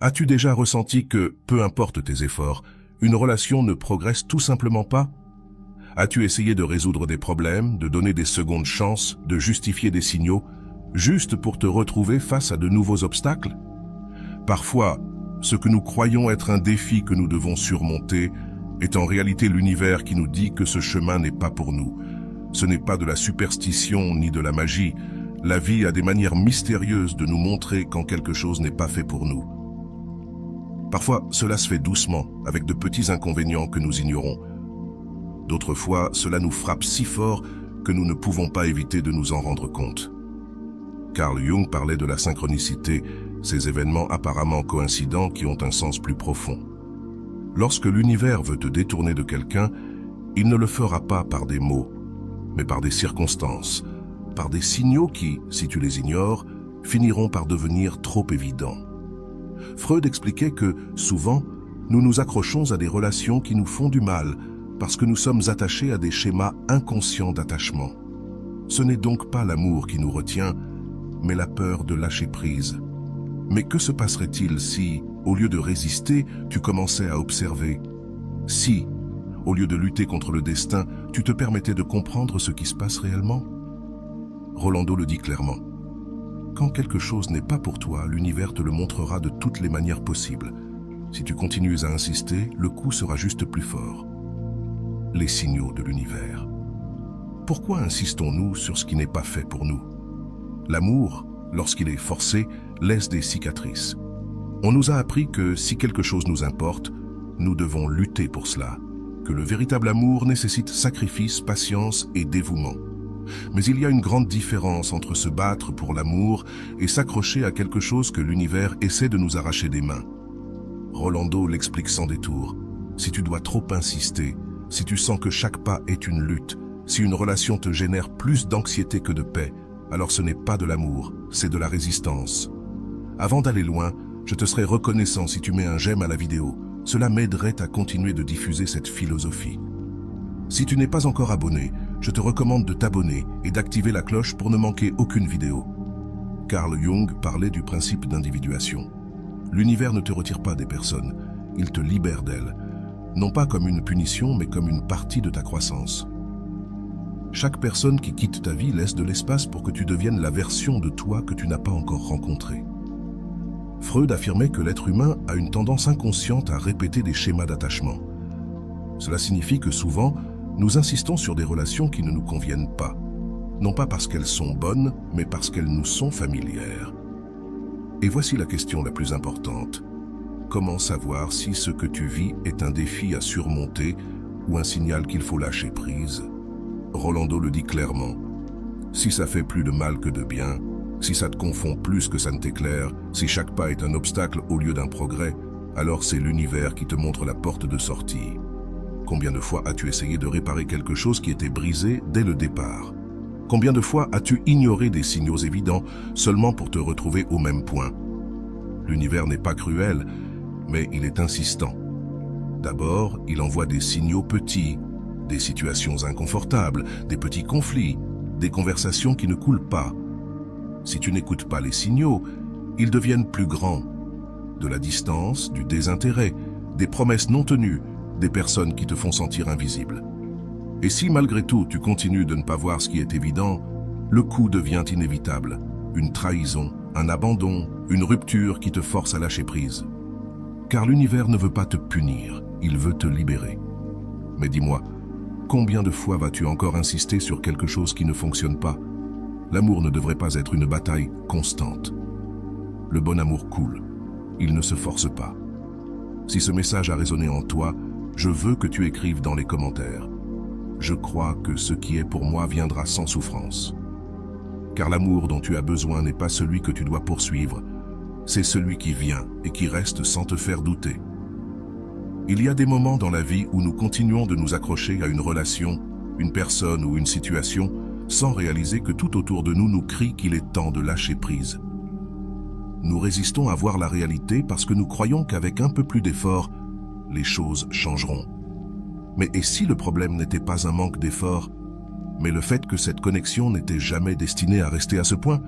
As-tu déjà ressenti que, peu importe tes efforts, une relation ne progresse tout simplement pas? As-tu essayé de résoudre des problèmes, de donner des secondes chances, de justifier des signaux, juste pour te retrouver face à de nouveaux obstacles? Parfois, ce que nous croyons être un défi que nous devons surmonter est en réalité l'univers qui nous dit que ce chemin n'est pas pour nous. Ce n'est pas de la superstition ni de la magie. La vie a des manières mystérieuses de nous montrer quand quelque chose n'est pas fait pour nous. Parfois, cela se fait doucement, avec de petits inconvénients que nous ignorons. D'autres fois, cela nous frappe si fort que nous ne pouvons pas éviter de nous en rendre compte. Carl Jung parlait de la synchronicité, ces événements apparemment coïncidents qui ont un sens plus profond. Lorsque l'univers veut te détourner de quelqu'un, il ne le fera pas par des mots, mais par des circonstances, par des signaux qui, si tu les ignores, finiront par devenir trop évidents. Freud expliquait que, souvent, nous nous accrochons à des relations qui nous font du mal, parce que nous sommes attachés à des schémas inconscients d'attachement. Ce n'est donc pas l'amour qui nous retient, mais la peur de lâcher prise. Mais que se passerait-il si, au lieu de résister, tu commençais à observer? Si, au lieu de lutter contre le destin, tu te permettais de comprendre ce qui se passe réellement? Rolando le dit clairement. Quand quelque chose n'est pas pour toi, l'univers te le montrera de toutes les manières possibles. Si tu continues à insister, le coup sera juste plus fort. Les signaux de l'univers. Pourquoi insistons-nous sur ce qui n'est pas fait pour nous? L'amour, lorsqu'il est forcé, laisse des cicatrices. On nous a appris que si quelque chose nous importe, nous devons lutter pour cela, que le véritable amour nécessite sacrifice, patience et dévouement. Mais il y a une grande différence entre se battre pour l'amour et s'accrocher à quelque chose que l'univers essaie de nous arracher des mains. Rolando l'explique sans détour. Si tu dois trop insister, si tu sens que chaque pas est une lutte, si une relation te génère plus d'anxiété que de paix, alors ce n'est pas de l'amour, c'est de la résistance. Avant d'aller loin, je te serais reconnaissant si tu mets un j'aime à la vidéo. Cela m'aiderait à continuer de diffuser cette philosophie. Si tu n'es pas encore abonné, je te recommande de t'abonner et d'activer la cloche pour ne manquer aucune vidéo. Carl Jung parlait du principe d'individuation. L'univers ne te retire pas des personnes, il te libère d'elles. Non pas comme une punition, mais comme une partie de ta croissance. Chaque personne qui quitte ta vie laisse de l'espace pour que tu deviennes la version de toi que tu n'as pas encore rencontrée. Freud affirmait que l'être humain a une tendance inconsciente à répéter des schémas d'attachement. Cela signifie que souvent, nous insistons sur des relations qui ne nous conviennent pas. Non pas parce qu'elles sont bonnes, mais parce qu'elles nous sont familières. Et voici la question la plus importante. Comment savoir si ce que tu vis est un défi à surmonter ou un signal qu'il faut lâcher prise? Rolando le dit clairement. Si ça fait plus de mal que de bien, si ça te confond plus que ça ne t'éclaire, si chaque pas est un obstacle au lieu d'un progrès, alors c'est l'univers qui te montre la porte de sortie. Combien de fois as-tu essayé de réparer quelque chose qui était brisé dès le départ? Combien de fois as-tu ignoré des signaux évidents seulement pour te retrouver au même point? L'univers n'est pas cruel, mais il est insistant. D'abord, il envoie des signaux petits, des situations inconfortables, des petits conflits, des conversations qui ne coulent pas. Si tu n'écoutes pas les signaux, ils deviennent plus grands. De la distance, du désintérêt, des promesses non tenues, des personnes qui te font sentir invisible. Et si malgré tout tu continues de ne pas voir ce qui est évident, le coup devient inévitable. Une trahison, un abandon, une rupture qui te force à lâcher prise. Car l'univers ne veut pas te punir, il veut te libérer. Mais dis-moi, combien de fois vas-tu encore insister sur quelque chose qui ne fonctionne pas? L'amour ne devrait pas être une bataille constante. Le bon amour coule, il ne se force pas. Si ce message a résonné en toi, je veux que tu écrives dans les commentaires. Je crois que ce qui est pour moi viendra sans souffrance. Car l'amour dont tu as besoin n'est pas celui que tu dois poursuivre, c'est celui qui vient et qui reste sans te faire douter. Il y a des moments dans la vie où nous continuons de nous accrocher à une relation, une personne ou une situation, sans réaliser que tout autour de nous nous crie qu'il est temps de lâcher prise. Nous résistons à voir la réalité parce que nous croyons qu'avec un peu plus d'effort, les choses changeront. Mais et si le problème n'était pas un manque d'effort, mais le fait que cette connexion n'était jamais destinée à rester à ce point?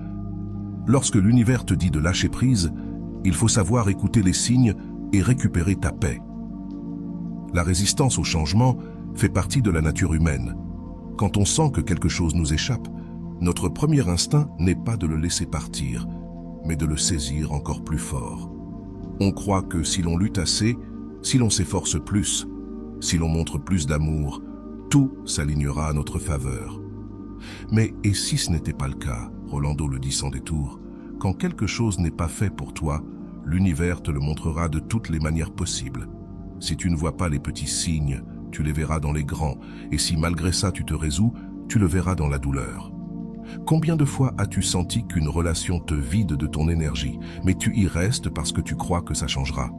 Lorsque l'univers te dit de lâcher prise, Il faut savoir écouter les signes et récupérer ta paix. La résistance au changement fait partie de la nature humaine. Quand on sent que quelque chose nous échappe, notre premier instinct n'est pas de le laisser partir, mais de le saisir encore plus fort. On croit que si l'on lutte assez, si l'on s'efforce plus, si l'on montre plus d'amour, tout s'alignera à notre faveur. Mais et si ce n'était pas le cas, Rolando le dit sans détour, quand quelque chose n'est pas fait pour toi, l'univers te le montrera de toutes les manières possibles. Si tu ne vois pas les petits signes, tu les verras dans les grands, et si malgré ça tu te résous, tu le verras dans la douleur. Combien de fois as-tu senti qu'une relation te vide de ton énergie, mais tu y restes parce que tu crois que ça changera?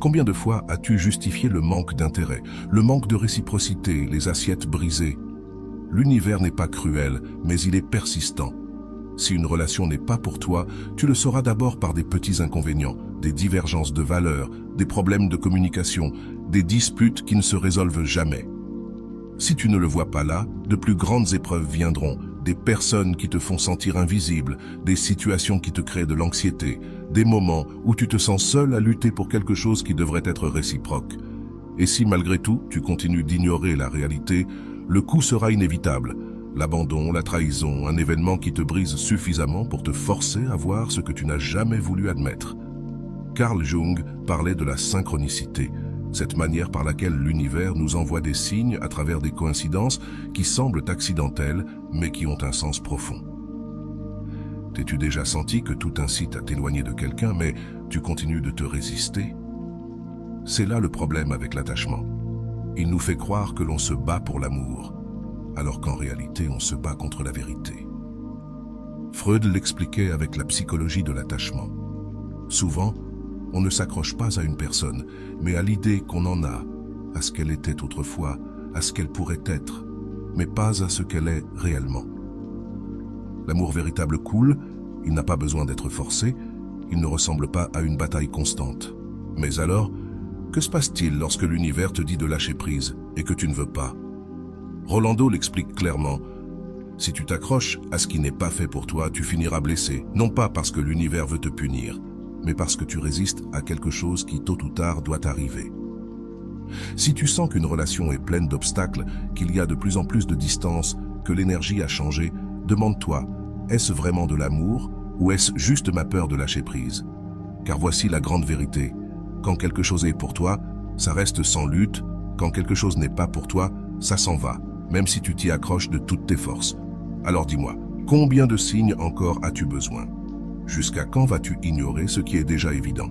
Combien de fois as-tu justifié le manque d'intérêt, le manque de réciprocité, les assiettes brisées? L'univers n'est pas cruel, mais il est persistant. Si une relation n'est pas pour toi, tu le sauras d'abord par des petits inconvénients, des divergences de valeurs, des problèmes de communication, des disputes qui ne se résolvent jamais. Si tu ne le vois pas là, de plus grandes épreuves viendront, des personnes qui te font sentir invisible, des situations qui te créent de l'anxiété, des moments où tu te sens seul à lutter pour quelque chose qui devrait être réciproque. Et si malgré tout, tu continues d'ignorer la réalité, le coup sera inévitable. L'abandon, la trahison, un événement qui te brise suffisamment pour te forcer à voir ce que tu n'as jamais voulu admettre. Carl Jung parlait de la synchronicité, cette manière par laquelle l'univers nous envoie des signes à travers des coïncidences qui semblent accidentelles, mais qui ont un sens profond. T'es-tu déjà senti que tout incite à t'éloigner de quelqu'un, mais tu continues de te résister? C'est là le problème avec l'attachement. Il nous fait croire que l'on se bat pour l'amour, alors qu'en réalité on se bat contre la vérité. Freud l'expliquait avec la psychologie de l'attachement. Souvent, on ne s'accroche pas à une personne, mais à l'idée qu'on en a, à ce qu'elle était autrefois, à ce qu'elle pourrait être, mais pas à ce qu'elle est réellement. L'amour véritable coule, il n'a pas besoin d'être forcé, il ne ressemble pas à une bataille constante. Mais alors, que se passe-t-il lorsque l'univers te dit de lâcher prise et que tu ne veux pas? Rolando l'explique clairement. Si tu t'accroches à ce qui n'est pas fait pour toi, tu finiras blessé, non pas parce que l'univers veut te punir, mais parce que tu résistes à quelque chose qui tôt ou tard doit arriver. Si tu sens qu'une relation est pleine d'obstacles, qu'il y a de plus en plus de distance, que l'énergie a changé, demande-toi, est-ce vraiment de l'amour ou est-ce juste ma peur de lâcher prise? Car voici la grande vérité. Quand quelque chose est pour toi, ça reste sans lutte. Quand quelque chose n'est pas pour toi, ça s'en va, même si tu t'y accroches de toutes tes forces. Alors dis-moi, combien de signes encore as-tu besoin? Jusqu'à quand vas-tu ignorer ce qui est déjà évident?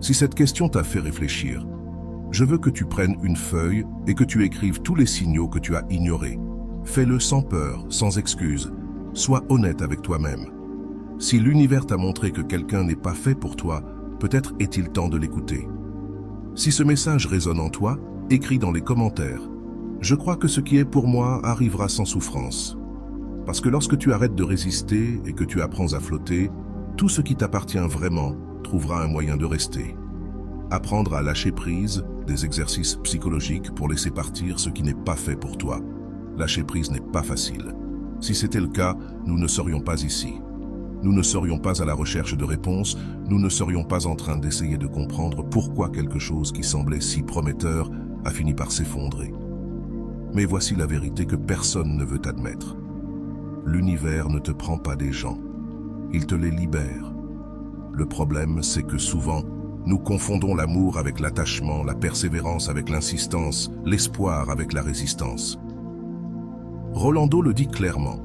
Si cette question t'a fait réfléchir, je veux que tu prennes une feuille et que tu écrives tous les signaux que tu as ignorés. Fais-le sans peur, sans excuse. Sois honnête avec toi-même. Si l'univers t'a montré que quelqu'un n'est pas fait pour toi, peut-être est-il temps de l'écouter. Si ce message résonne en toi, écris dans les commentaires. Je crois que ce qui est pour moi arrivera sans souffrance. Parce que lorsque tu arrêtes de résister et que tu apprends à flotter, tout ce qui t'appartient vraiment trouvera un moyen de rester. Apprendre à lâcher prise, des exercices psychologiques pour laisser partir ce qui n'est pas fait pour toi. Lâcher prise n'est pas facile. Si c'était le cas, nous ne serions pas ici. Nous ne serions pas à la recherche de réponses, nous ne serions pas en train d'essayer de comprendre pourquoi quelque chose qui semblait si prometteur a fini par s'effondrer. Mais voici la vérité que personne ne veut admettre. L'univers ne te prend pas des gens, il te les libère. Le problème, c'est que souvent, nous confondons l'amour avec l'attachement, la persévérance avec l'insistance, l'espoir avec la résistance. Rolando le dit clairement.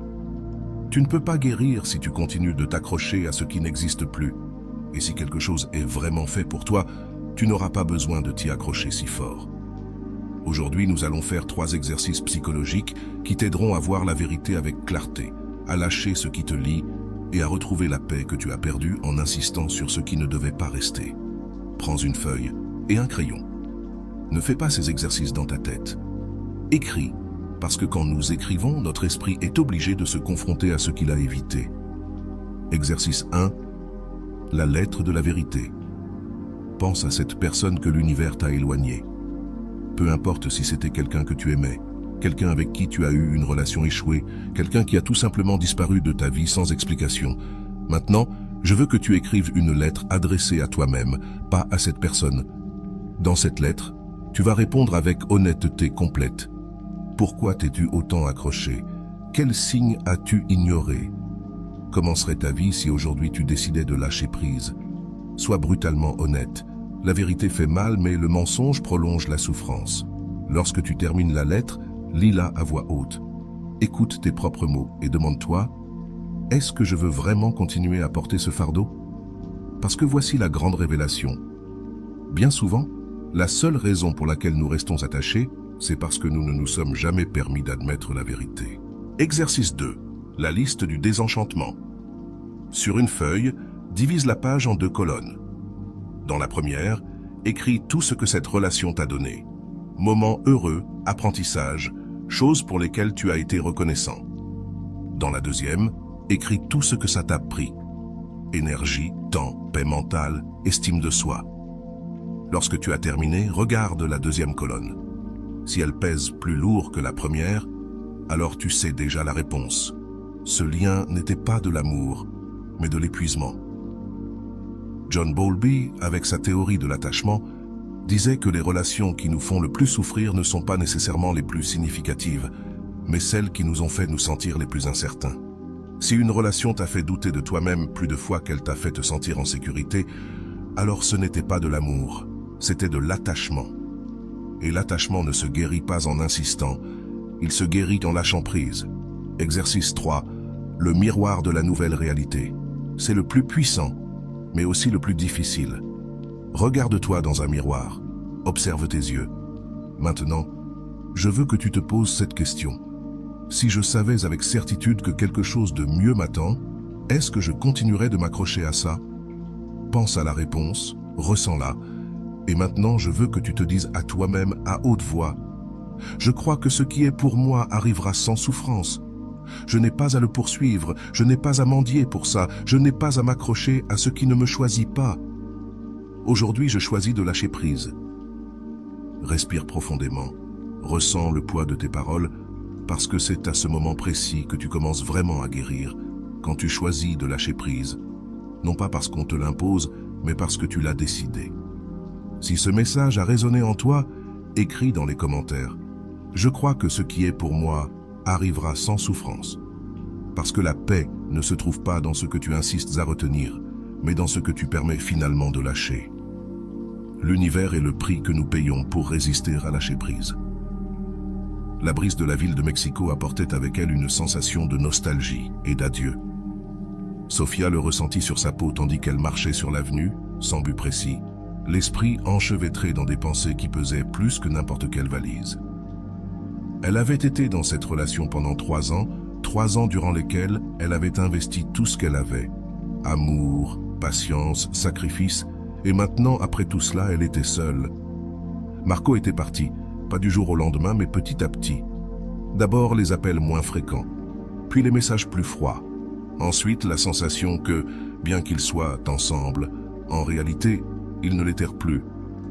Tu ne peux pas guérir si tu continues de t'accrocher à ce qui n'existe plus. Et si quelque chose est vraiment fait pour toi, tu n'auras pas besoin de t'y accrocher si fort. Aujourd'hui, nous allons faire 3 exercices psychologiques qui t'aideront à voir la vérité avec clarté, à lâcher ce qui te lie et à retrouver la paix que tu as perdue en insistant sur ce qui ne devait pas rester. Prends une feuille et un crayon. Ne fais pas ces exercices dans ta tête. Écris, parce que quand nous écrivons, notre esprit est obligé de se confronter à ce qu'il a évité. Exercice 1. La lettre de la vérité. Pense à cette personne que l'univers t'a éloignée. Peu importe si c'était quelqu'un que tu aimais, quelqu'un avec qui tu as eu une relation échouée, quelqu'un qui a tout simplement disparu de ta vie sans explication. Maintenant, Je veux que tu écrives une lettre adressée à toi-même, pas à cette personne. Dans cette lettre, tu vas répondre avec honnêteté complète. Pourquoi t'es-tu autant accroché? Quels signes as-tu ignorés? Comment serait ta vie si aujourd'hui tu décidais de lâcher prise? Sois brutalement honnête. La vérité fait mal, mais le mensonge prolonge la souffrance. Lorsque tu termines la lettre, lis-la à voix haute. Écoute tes propres mots et demande-toi, est-ce que je veux vraiment continuer à porter ce fardeau? Parce que voici la grande révélation. Bien souvent, la seule raison pour laquelle nous restons attachés, c'est parce que nous ne nous sommes jamais permis d'admettre la vérité. Exercice 2. La liste du désenchantement. Sur une feuille, divise la page en 2 colonnes. Dans la première, écris tout ce que cette relation t'a donné. Moments heureux, apprentissage, choses pour lesquelles tu as été reconnaissant. Dans la deuxième, écris tout ce que ça t'a pris. Énergie, temps, paix mentale, estime de soi. Lorsque tu as terminé, regarde la deuxième colonne. Si elle pèse plus lourd que la première, alors tu sais déjà la réponse. Ce lien n'était pas de l'amour, mais de l'épuisement. John Bowlby, avec sa théorie de l'attachement, disait que les relations qui nous font le plus souffrir ne sont pas nécessairement les plus significatives, mais celles qui nous ont fait nous sentir les plus incertains. Si une relation t'a fait douter de toi-même plus de fois qu'elle t'a fait te sentir en sécurité, alors ce n'était pas de l'amour, c'était de l'attachement. Et l'attachement ne se guérit pas en insistant, il se guérit en lâchant prise. Exercice 3. Le miroir de la nouvelle réalité. C'est le plus puissant, mais aussi le plus difficile. Regarde-toi dans un miroir, observe tes yeux. Maintenant, je veux que tu te poses cette question. Si je savais avec certitude que quelque chose de mieux m'attend, est-ce que je continuerais de m'accrocher à ça? Pense à la réponse, ressens-la, et maintenant je veux que tu te dises à toi-même à haute voix, je crois que ce qui est pour moi arrivera sans souffrance. Je n'ai pas à le poursuivre, je n'ai pas à mendier pour ça, je n'ai pas à m'accrocher à ce qui ne me choisit pas. Aujourd'hui, je choisis de lâcher prise. Respire profondément, ressens le poids de tes paroles, parce que c'est à ce moment précis que tu commences vraiment à guérir, quand tu choisis de lâcher prise, non pas parce qu'on te l'impose, mais parce que tu l'as décidé. Si ce message a résonné en toi, écris dans les commentaires. Je crois que ce qui est pour moi arrivera sans souffrance. Parce que la paix ne se trouve pas dans ce que tu insistes à retenir, mais dans ce que tu permets finalement de lâcher. L'univers est le prix que nous payons pour résister à lâcher prise. La brise de la ville de Mexico apportait avec elle une sensation de nostalgie et d'adieu. Sophia le ressentit sur sa peau tandis qu'elle marchait sur l'avenue, sans but précis, l'esprit enchevêtré dans des pensées qui pesaient plus que n'importe quelle valise. Elle avait été dans cette relation pendant 3 ans durant lesquels elle avait investi tout ce qu'elle avait. Amour, patience, sacrifice, et maintenant, après tout cela, elle était seule. Marco était parti, pas du jour au lendemain, mais petit à petit. D'abord les appels moins fréquents, puis les messages plus froids. Ensuite, la sensation que, bien qu'ils soient ensemble, en réalité, ils ne l'étaient plus.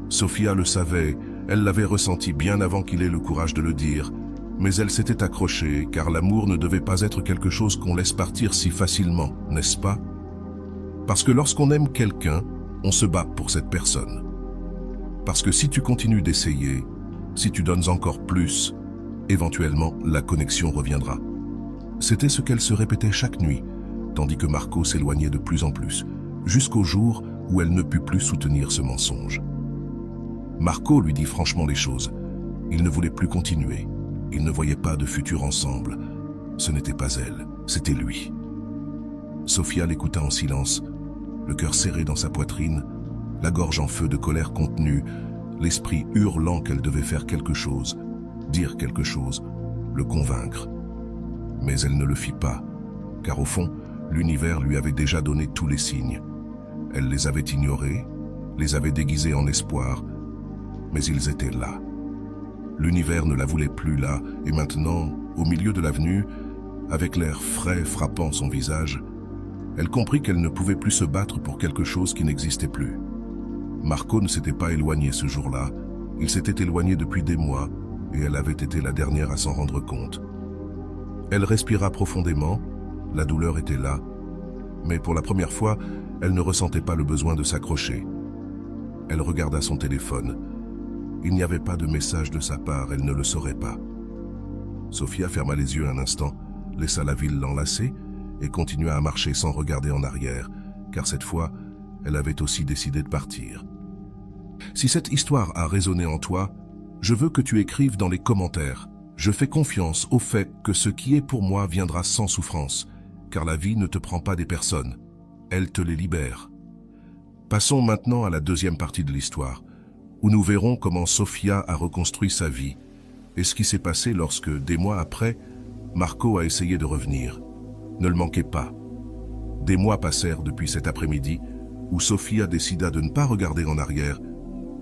Sophia le savait, elle l'avait ressenti bien avant qu'il ait le courage de le dire, mais elle s'était accrochée, car l'amour ne devait pas être quelque chose qu'on laisse partir si facilement, n'est-ce pas? Parce que lorsqu'on aime quelqu'un, on se bat pour cette personne. Parce que si tu continues d'essayer, si tu donnes encore plus, éventuellement la connexion reviendra. C'était ce qu'elle se répétait chaque nuit, tandis que Marco s'éloignait de plus en plus, jusqu'au jour où elle ne put plus soutenir ce mensonge. Marco lui dit franchement les choses. Il ne voulait plus continuer. Ils ne voyaient pas de futur ensemble. Ce n'était pas elle, c'était lui. Sophia l'écouta en silence, le cœur serré dans sa poitrine, la gorge en feu de colère contenue, l'esprit hurlant qu'elle devait faire quelque chose, dire quelque chose, le convaincre. Mais elle ne le fit pas, car au fond, l'univers lui avait déjà donné tous les signes. Elle les avait ignorés, les avait déguisés en espoir, mais ils étaient là. L'univers ne la voulait plus là, et maintenant, au milieu de l'avenue, avec l'air frais frappant son visage, elle comprit qu'elle ne pouvait plus se battre pour quelque chose qui n'existait plus. Marco ne s'était pas éloigné ce jour-là, il s'était éloigné depuis des mois, et elle avait été la dernière à s'en rendre compte. Elle respira profondément, la douleur était là, Mais pour la première fois, elle ne ressentait pas le besoin de s'accrocher. Elle regarda son téléphone. Il n'y avait pas de message de sa part, elle ne le saurait pas. Sophia ferma les yeux un instant, laissa la ville l'enlacer et continua à marcher sans regarder en arrière, car cette fois, elle avait aussi décidé de partir. Si cette histoire a résonné en toi, je veux que tu écrives dans les commentaires. Je fais confiance au fait que ce qui est pour moi viendra sans souffrance, car la vie ne te prend pas des personnes, elle te les libère. Passons maintenant à la deuxième partie de l'histoire, où nous verrons comment Sophia a reconstruit sa vie et ce qui s'est passé lorsque, des mois après, Marco a essayé de revenir. Ne le manquez pas. Des mois passèrent depuis cet après-midi où Sophia décida de ne pas regarder en arrière,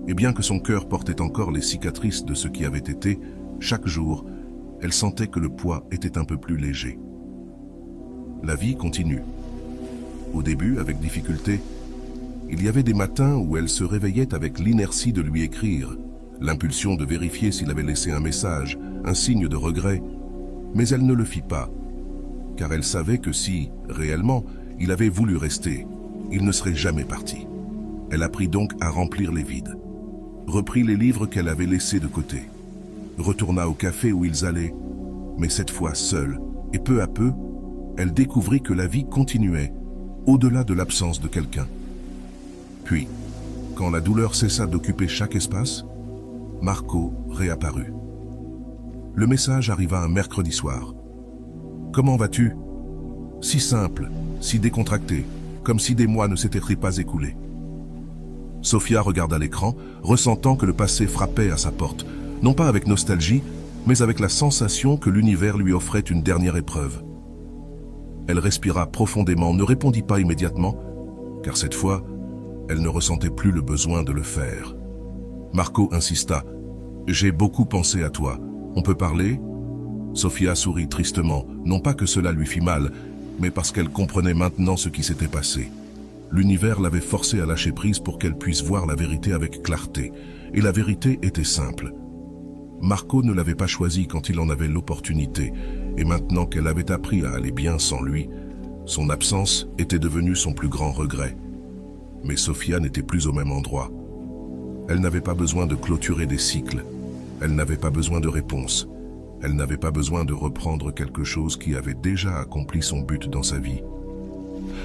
et bien que son cœur portait encore les cicatrices de ce qui avait été, chaque jour, elle sentait que le poids était un peu plus léger. La vie continue. Au début, avec difficulté, il y avait des matins où elle se réveillait avec l'inertie de lui écrire, l'impulsion de vérifier s'il avait laissé un message, un signe de regret, mais elle ne le fit pas, car elle savait que si, réellement, il avait voulu rester, il ne serait jamais parti. Elle apprit donc à remplir les vides, reprit les livres qu'elle avait laissés de côté, retourna au café où ils allaient, mais cette fois seule, et peu à peu, elle découvrit que la vie continuait, au-delà de l'absence de quelqu'un. Puis, quand la douleur cessa d'occuper chaque espace, Marco réapparut. Le message arriva un mercredi soir. « Comment vas-tu » Si simple, si décontracté, comme si des mois ne s'étaient pas écoulés. Sophia regarda l'écran, ressentant que le passé frappait à sa porte, non pas avec nostalgie, mais avec la sensation que l'univers lui offrait une dernière épreuve. Elle respira profondément, ne répondit pas immédiatement, car cette fois, elle ne ressentait plus le besoin de le faire. Marco insista. « J'ai beaucoup pensé à toi. On peut parler ?» Sophia sourit tristement, non pas que cela lui fit mal, mais parce qu'elle comprenait maintenant ce qui s'était passé. L'univers l'avait forcée à lâcher prise pour qu'elle puisse voir la vérité avec clarté. Et la vérité était simple. Marco ne l'avait pas choisi quand il en avait l'opportunité, et maintenant qu'elle avait appris à aller bien sans lui, son absence était devenue son plus grand regret. Mais Sophia n'était plus au même endroit. Elle n'avait pas besoin de clôturer des cycles. Elle n'avait pas besoin de réponse. Elle n'avait pas besoin de reprendre quelque chose qui avait déjà accompli son but dans sa vie.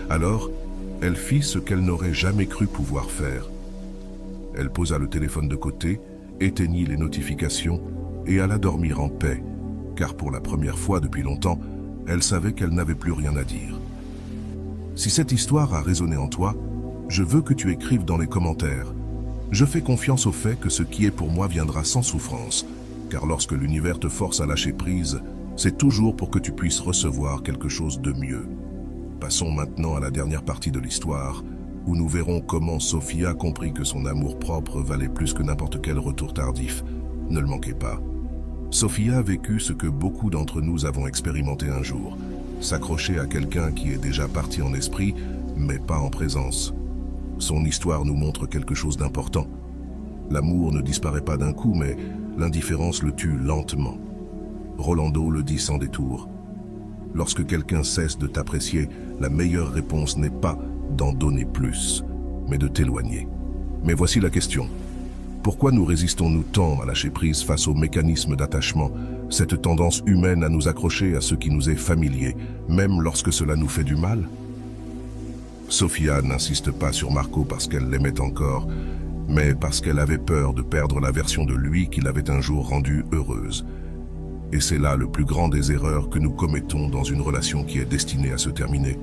Alors, elle fit ce qu'elle n'aurait jamais cru pouvoir faire. Elle posa le téléphone de côté, éteignit les notifications et alla dormir en paix, car pour la première fois depuis longtemps, elle savait qu'elle n'avait plus rien à dire. Si cette histoire a résonné en toi, je veux que tu écrives dans les commentaires. Je fais confiance au fait que ce qui est pour moi viendra sans souffrance, car lorsque l'univers te force à lâcher prise, c'est toujours pour que tu puisses recevoir quelque chose de mieux. Passons maintenant à la dernière partie de l'histoire, où nous verrons comment Sophia comprit que son amour-propre valait plus que n'importe quel retour tardif. Ne le manquez pas. Sophia a vécu ce que beaucoup d'entre nous avons expérimenté un jour, s'accrocher à quelqu'un qui est déjà parti en esprit, mais pas en présence. Son histoire nous montre quelque chose d'important. L'amour ne disparaît pas d'un coup, mais l'indifférence le tue lentement. Rolando le dit sans détour. Lorsque quelqu'un cesse de t'apprécier, la meilleure réponse n'est pas d'en donner plus, mais de t'éloigner. Mais voici la question. Pourquoi nous résistons-nous tant à lâcher prise face au mécanisme d'attachement, cette tendance humaine à nous accrocher à ce qui nous est familier, même lorsque cela nous fait du mal ? Sophia n'insiste pas sur Marco parce qu'elle l'aimait encore, mais parce qu'elle avait peur de perdre la version de lui qui l'avait un jour rendue heureuse. Et c'est là le plus grand des erreurs que nous commettons dans une relation qui est destinée à se terminer.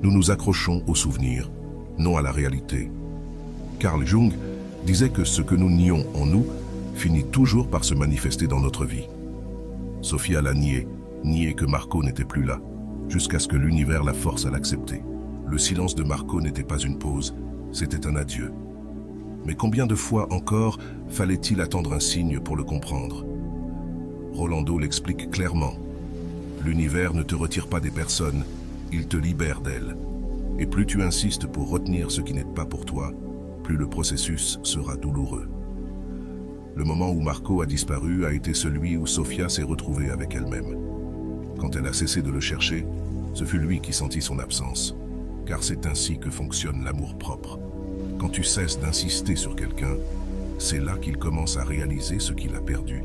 Nous nous accrochons aux souvenirs, non à la réalité. Carl Jung disait que ce que nous nions en nous finit toujours par se manifester dans notre vie. Sophia l'a nié que Marco n'était plus là, jusqu'à ce que l'univers la force à l'accepter. Le silence de Marco n'était pas une pause, c'était un adieu. Mais combien de fois encore fallait-il attendre un signe pour le comprendre ? Rolando l'explique clairement. L'univers ne te retire pas des personnes, il te libère d'elles. Et plus tu insistes pour retenir ce qui n'est pas pour toi, plus le processus sera douloureux. Le moment où Marco a disparu a été celui où Sophia s'est retrouvée avec elle-même. Quand elle a cessé de le chercher, ce fut lui qui sentit son absence. car c'est ainsi que fonctionne l'amour-propre. Quand tu cesses d'insister sur quelqu'un, c'est là qu'il commence à réaliser ce qu'il a perdu.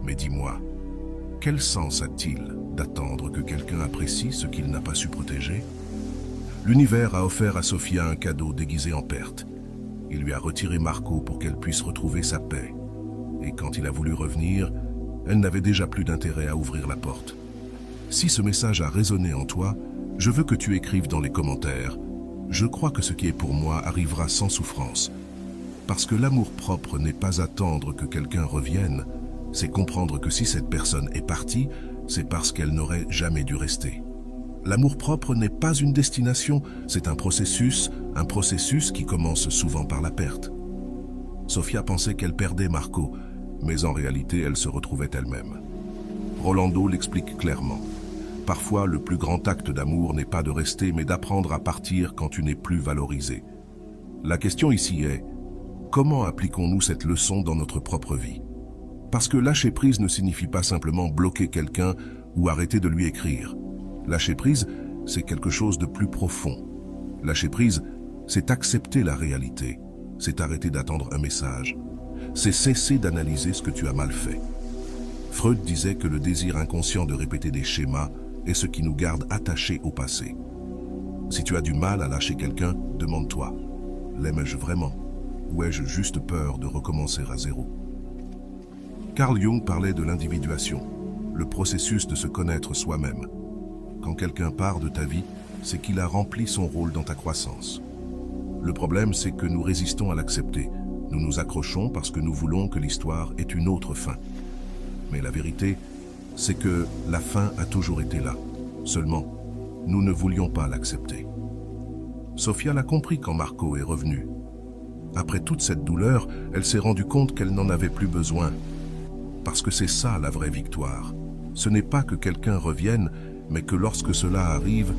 Mais dis-moi, quel sens a-t-il d'attendre que quelqu'un apprécie ce qu'il n'a pas su protéger? L'univers a offert à Sofia un cadeau déguisé en perte. Il lui a retiré Marco pour qu'elle puisse retrouver sa paix. Et quand il a voulu revenir, elle n'avait déjà plus d'intérêt à ouvrir la porte. Si ce message a résonné en toi, je veux que tu écrives dans les commentaires « Je crois que ce qui est pour moi arrivera sans souffrance ». Parce que l'amour-propre n'est pas attendre que quelqu'un revienne, c'est comprendre que si cette personne est partie, c'est parce qu'elle n'aurait jamais dû rester. L'amour-propre n'est pas une destination, c'est un processus qui commence souvent par la perte. Sofia pensait qu'elle perdait Marco, mais en réalité, elle se retrouvait elle-même. Rolando l'explique clairement. Parfois, le plus grand acte d'amour n'est pas de rester, mais d'apprendre à partir quand tu n'es plus valorisé. La question ici est, comment appliquons-nous cette leçon dans notre propre vie? Parce que lâcher prise ne signifie pas simplement bloquer quelqu'un ou arrêter de lui écrire. Lâcher prise, c'est quelque chose de plus profond. Lâcher prise, c'est accepter la réalité. C'est arrêter d'attendre un message. C'est cesser d'analyser ce que tu as mal fait. Freud disait que le désir inconscient de répéter des schémas est ce qui nous garde attachés au passé. Si tu as du mal à lâcher quelqu'un, demande-toi, l'aimais-je vraiment? Ou ai-je juste peur de recommencer à zéro? Carl Jung parlait de l'individuation, le processus de se connaître soi-même. Quand quelqu'un part de ta vie, c'est qu'il a rempli son rôle dans ta croissance. Le problème, c'est que nous résistons à l'accepter. Nous nous accrochons parce que nous voulons que l'histoire ait une autre fin. Mais la vérité, c'est que la fin a toujours été là. Seulement, nous ne voulions pas l'accepter. Sofia l'a compris quand Marco est revenu. Après toute cette douleur, elle s'est rendue compte qu'elle n'en avait plus besoin. Parce que c'est ça la vraie victoire. Ce n'est pas que quelqu'un revienne, mais que lorsque cela arrive,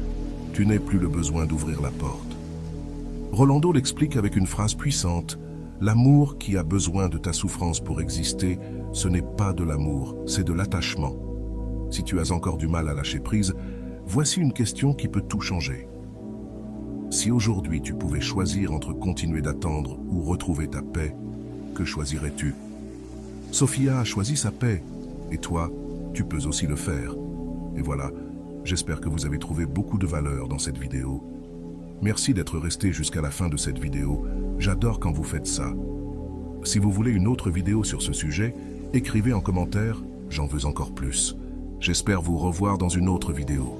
tu n'aies plus le besoin d'ouvrir la porte. Rolando l'explique avec une phrase puissante. L'amour qui a besoin de ta souffrance pour exister, ce n'est pas de l'amour, c'est de l'attachement. Si tu as encore du mal à lâcher prise, voici une question qui peut tout changer. Si aujourd'hui tu pouvais choisir entre continuer d'attendre ou retrouver ta paix, que choisirais-tu? Sofia a choisi sa paix, et toi, tu peux aussi le faire. Et voilà, j'espère que vous avez trouvé beaucoup de valeur dans cette vidéo. Merci d'être resté jusqu'à la fin de cette vidéo. J'adore quand vous faites ça. Si vous voulez une autre vidéo sur ce sujet, écrivez en commentaire, j'en veux encore plus. J'espère vous revoir dans une autre vidéo.